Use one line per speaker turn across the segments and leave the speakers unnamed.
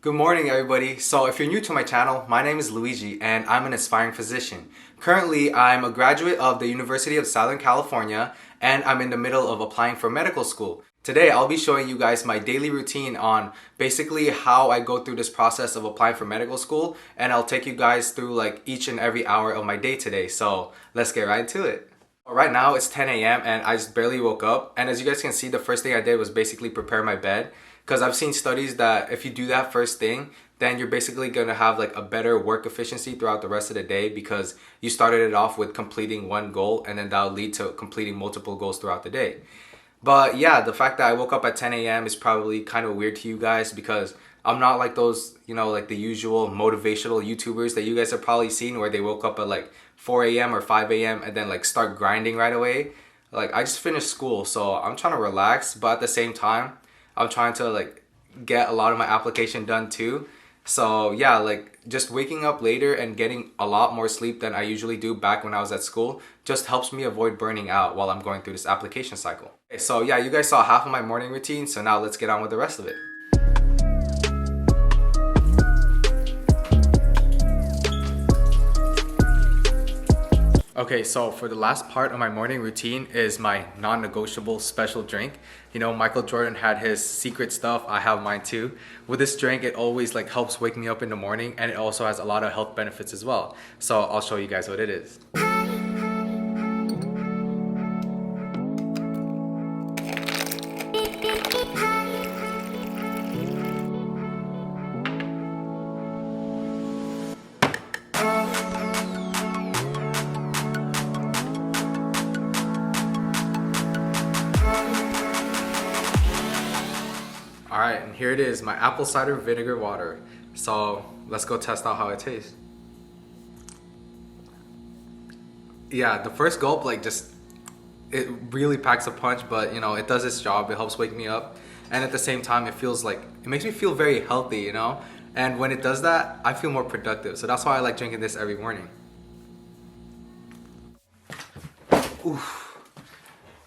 Good morning, everybody. So if you're new to my channel, my name is Luigi and I'm an aspiring physician. Currently, I'm a graduate of the University of Southern California and I'm in the middle of applying for medical school. Today, I'll be showing you guys my daily routine on basically how I go through this process of applying for medical school, and I'll take you guys through like each and every hour of my day today. So let's get right into it. Right now it's 10 a.m. and I just barely woke up, and as you guys can see, the first thing I did was basically prepare my bed, because I've seen studies that if you do that first thing, then you're basically gonna have like a better work efficiency throughout the rest of the day, because you started it off with completing one goal and then that'll lead to completing multiple goals throughout the day. But yeah, the fact that I woke up at 10 a.m. is probably kind of weird to you guys, because I'm not like those, like the usual motivational YouTubers that you guys have probably seen where they woke up at like 4 a.m. or 5 a.m. and then like start grinding right away. Like, I just finished school, so I'm trying to relax, but at the same time, I'm trying to like get a lot of my application done too. So yeah, like just waking up later and getting a lot more sleep than I usually do back when I was at school just helps me avoid burning out while I'm going through this application cycle. Okay, so yeah, you guys saw half of my morning routine, so now let's get on with the rest of it. Okay, so for the last part of my morning routine is my non-negotiable special drink. Michael Jordan had his secret stuff, I have mine too. With this drink, it always like helps wake me up in the morning, and it also has a lot of health benefits as well. So I'll show you guys what it is. Alright, and here it is, my apple cider vinegar water. So let's go test out how it tastes. Yeah, the first gulp, it really packs a punch, but it does its job. It helps wake me up, and at the same time it makes me feel very healthy, and when it does that, I feel more productive. So that's why I like drinking this every morning. Oof.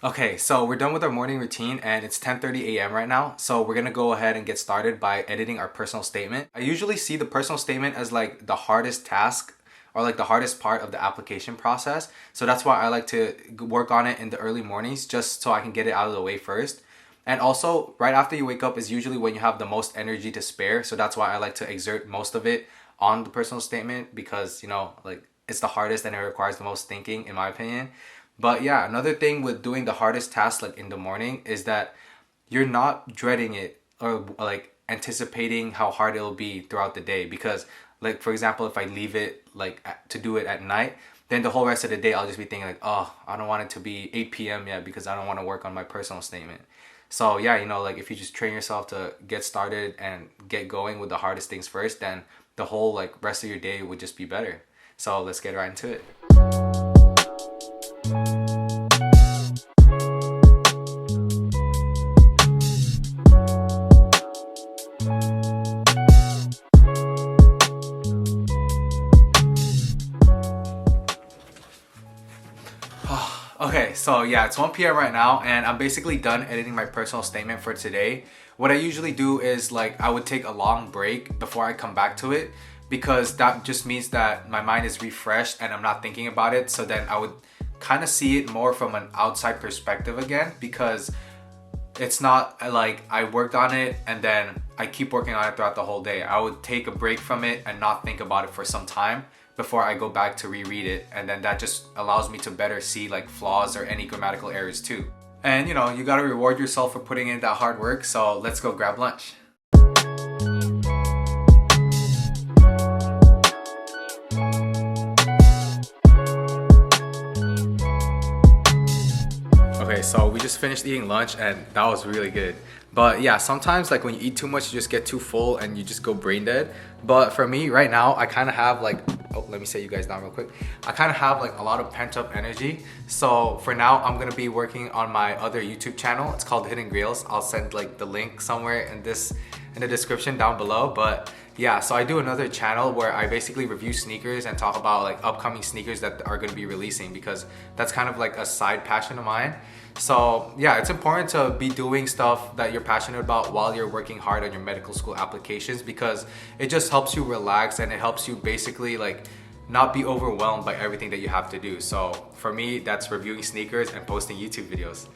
Okay, so we're done with our morning routine and it's 10:30 a.m. right now. So we're gonna go ahead and get started by editing our personal statement. I usually see the personal statement as like the hardest task or like the hardest part of the application process. So that's why I like to work on it in the early mornings, just so I can get it out of the way first. And also, right after you wake up is usually when you have the most energy to spare. So that's why I like to exert most of it on the personal statement, because it's the hardest and it requires the most thinking, in my opinion. But yeah, another thing with doing the hardest task like in the morning is that you're not dreading it or like anticipating how hard it'll be throughout the day. Because like, for example, if I leave it to do it at night, then the whole rest of the day I'll just be thinking like, oh, I don't want it to be 8 p.m. yet because I don't want to work on my personal statement. So yeah, like if you just train yourself to get started and get going with the hardest things first, then the whole like rest of your day would just be better. So let's get right into it. Okay, so yeah, it's 1 p.m. right now and I'm basically done editing my personal statement for today. What I usually do is I would take a long break before I come back to it, because that just means that my mind is refreshed and I'm not thinking about it. So then I would kind of see it more from an outside perspective again, because it's not like I worked on it and then I keep working on it throughout the whole day. I would take a break from it and not think about it for some time before I go back to reread it, and then that just allows me to better see like flaws or any grammatical errors too. And you gotta reward yourself for putting in that hard work, so let's go grab lunch. Okay, so we just finished eating lunch and that was really good. But yeah, sometimes like when you eat too much, you just get too full and you just go brain dead. But for me right now, I kind of have let me set you guys down real quick. I kind of have like a lot of pent up energy. So for now, I'm gonna be working on my other YouTube channel. It's called Hidden Grails. I'll send like the link somewhere in the description down below. But Yeah, so I do another channel where I basically review sneakers and talk about like upcoming sneakers that are going to be releasing, because that's kind of like a side passion of mine. So yeah, it's important to be doing stuff that you're passionate about while you're working hard on your medical school applications, because it just helps you relax and it helps you basically like not be overwhelmed by everything that you have to do. So for me, that's reviewing sneakers and posting YouTube videos.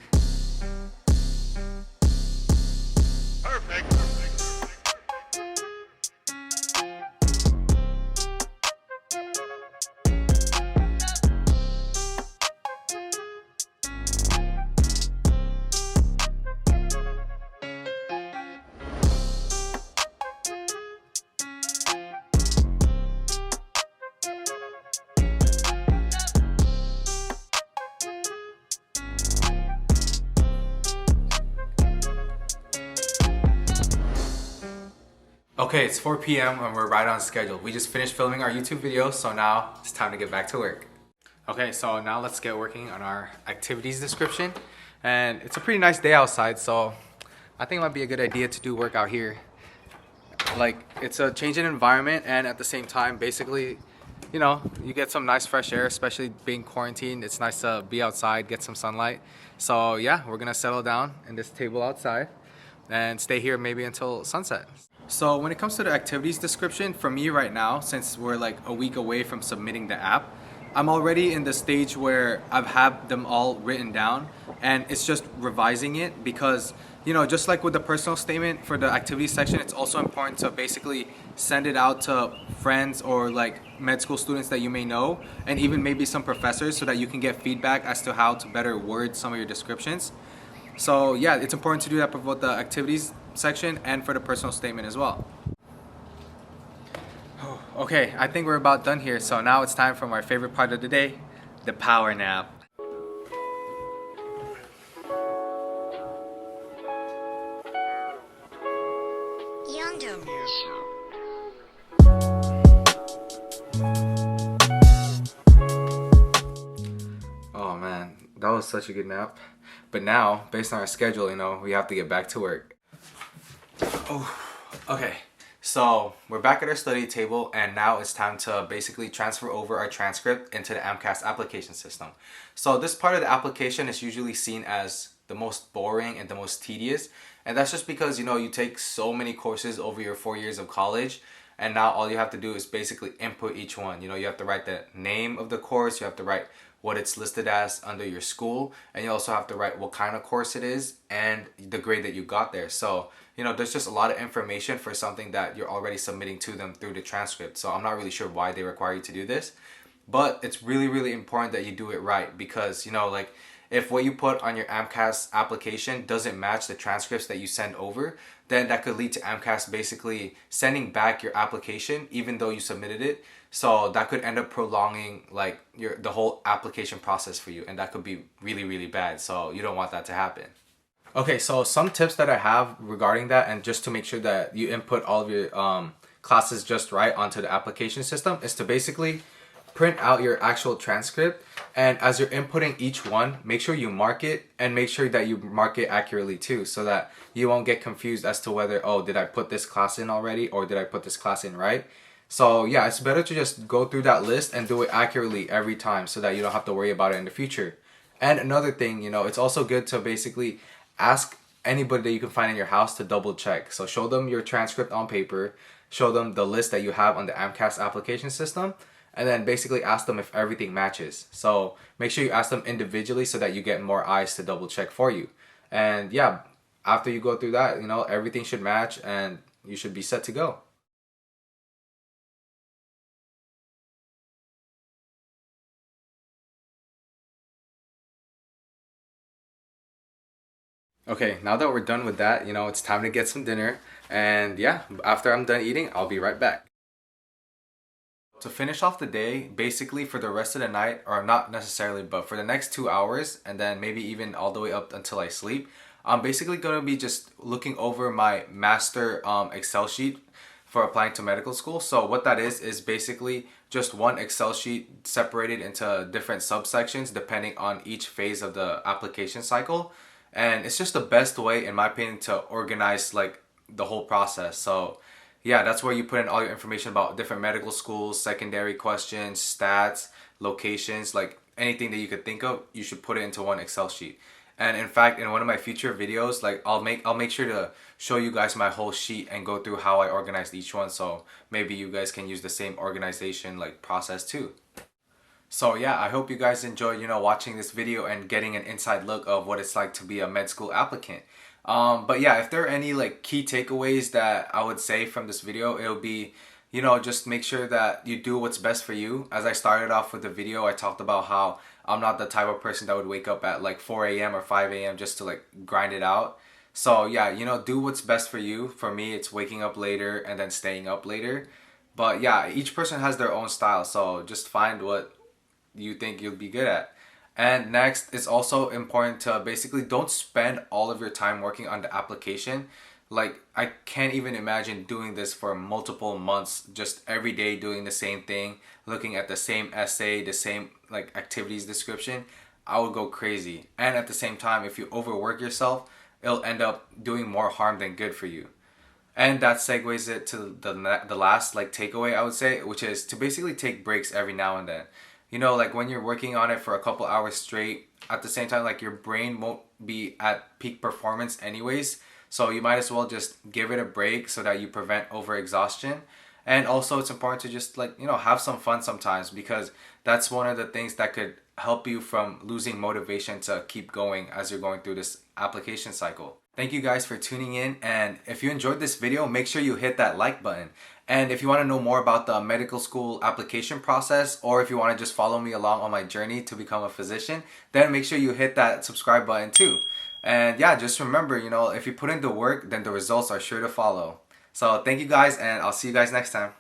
Perfect.
Okay, it's 4 p.m. and we're right on schedule. We just finished filming our YouTube video, so now it's time to get back to work. Okay, so now let's get working on our activities description. And it's a pretty nice day outside, so I think it might be a good idea to do work out here. Like, it's a change in environment, and at the same time, basically, you know, you get some nice fresh air, especially being quarantined. It's nice to be outside, get some sunlight. So yeah, we're gonna settle down in this table outside and stay here maybe until sunset. So when it comes to the activities description, for me right now, since we're like a week away from submitting the app, I'm already in the stage where I've had them all written down, and it's just revising it, because, you know, just like with the personal statement for the activities section, it's also important to basically send it out to friends or like med school students that you may know, and even maybe some professors, so that you can get feedback as to how to better word some of your descriptions. So yeah, it's important to do that for both the activities section and for the personal statement as well. Okay, I think we're about done here, so now it's time for my favorite part of the day, the power nap. Oh man, that was such a good nap. But now, based on our schedule, you know, we have to get back to work. Oh, okay. So we're back at our study table, and now it's time to basically transfer over our transcript into the AMCAS application system. So this part of the application is usually seen as the most boring and the most tedious, and that's just because, you know, you take so many courses over your 4 years of college, and now all you have to do is basically input each one. You know, you have to write the name of the course, you have to write what it's listed as under your school, and you also have to write what kind of course it is and the grade that you got there. So, you know, there's just a lot of information for something that you're already submitting to them through the transcript. So I'm not really sure why they require you to do this, but it's really, really important that you do it right, because, you know, like, if what you put on your AMCAS application doesn't match the transcripts that you send over, then that could lead to AMCAS basically sending back your application even though you submitted it. So that could end up prolonging like the whole application process for you, and that could be really, really bad. So you don't want that to happen. Okay, so some tips that I have regarding that, and just to make sure that you input all of your classes just right onto the application system, is to basically print out your actual transcript, and as you're inputting each one, make sure you mark it, and make sure that you mark it accurately too, so that you won't get confused as to whether, oh, did I put this class in already, or did I put this class in right? So yeah, it's better to just go through that list and do it accurately every time, so that you don't have to worry about it in the future. And another thing, you know, it's also good to basically ask anybody that you can find in your house to double check. So show them your transcript on paper, show them the list that you have on the AMCAS application system, and then basically ask them if everything matches. So make sure you ask them individually so that you get more eyes to double check for you. And yeah, after you go through that, you know, everything should match and you should be set to go. Okay, now that we're done with that, you know, it's time to get some dinner. And yeah, after I'm done eating, I'll be right back. To finish off the day, basically for the rest of the night, or not necessarily, but for the next 2 hours, and then maybe even all the way up until I sleep, I'm basically going to be just looking over my master Excel sheet for applying to medical school. So what that is basically just one Excel sheet separated into different subsections depending on each phase of the application cycle. And it's just the best way, in my opinion, to organize like the whole process. So Yeah, that's where you put in all your information about different medical schools, secondary questions, stats, locations, like anything that you could think of, you should put it into one Excel sheet. And in fact, in one of my future videos, like I'll make sure to show you guys my whole sheet and go through how I organized each one, so maybe you guys can use the same organization like process too. So yeah, I hope you guys enjoy, watching this video and getting an inside look of what it's like to be a med school applicant. But yeah, if there are any like key takeaways that I would say from this video, it'll be, just make sure that you do what's best for you. As I started off with the video, I talked about how I'm not the type of person that would wake up at like 4 a.m. or 5 a.m. just to like grind it out. So yeah, do what's best for you. For me, it's waking up later and then staying up later. But yeah, each person has their own style, so just find what you think you'll be good at. And next, it's also important to basically don't spend all of your time working on the application. Like, I can't even imagine doing this for multiple months, just every day doing the same thing, looking at the same essay, the same like activities description. I would go crazy. And at the same time, if you overwork yourself, it'll end up doing more harm than good for you. And that segues it to the last like takeaway I would say, which is to basically take breaks every now and then. Like when you're working on it for a couple hours straight, at the same time, like your brain won't be at peak performance anyways. So you might as well just give it a break so that you prevent overexhaustion. And also it's important to just like, have some fun sometimes, because that's one of the things that could help you from losing motivation to keep going as you're going through this application cycle. Thank you guys for tuning in, and if you enjoyed this video, make sure you hit that like button. And if you want to know more about the medical school application process, or if you want to just follow me along on my journey to become a physician, then make sure you hit that subscribe button too. And yeah, just remember, if you put in the work, then the results are sure to follow. So thank you guys, and I'll see you guys next time.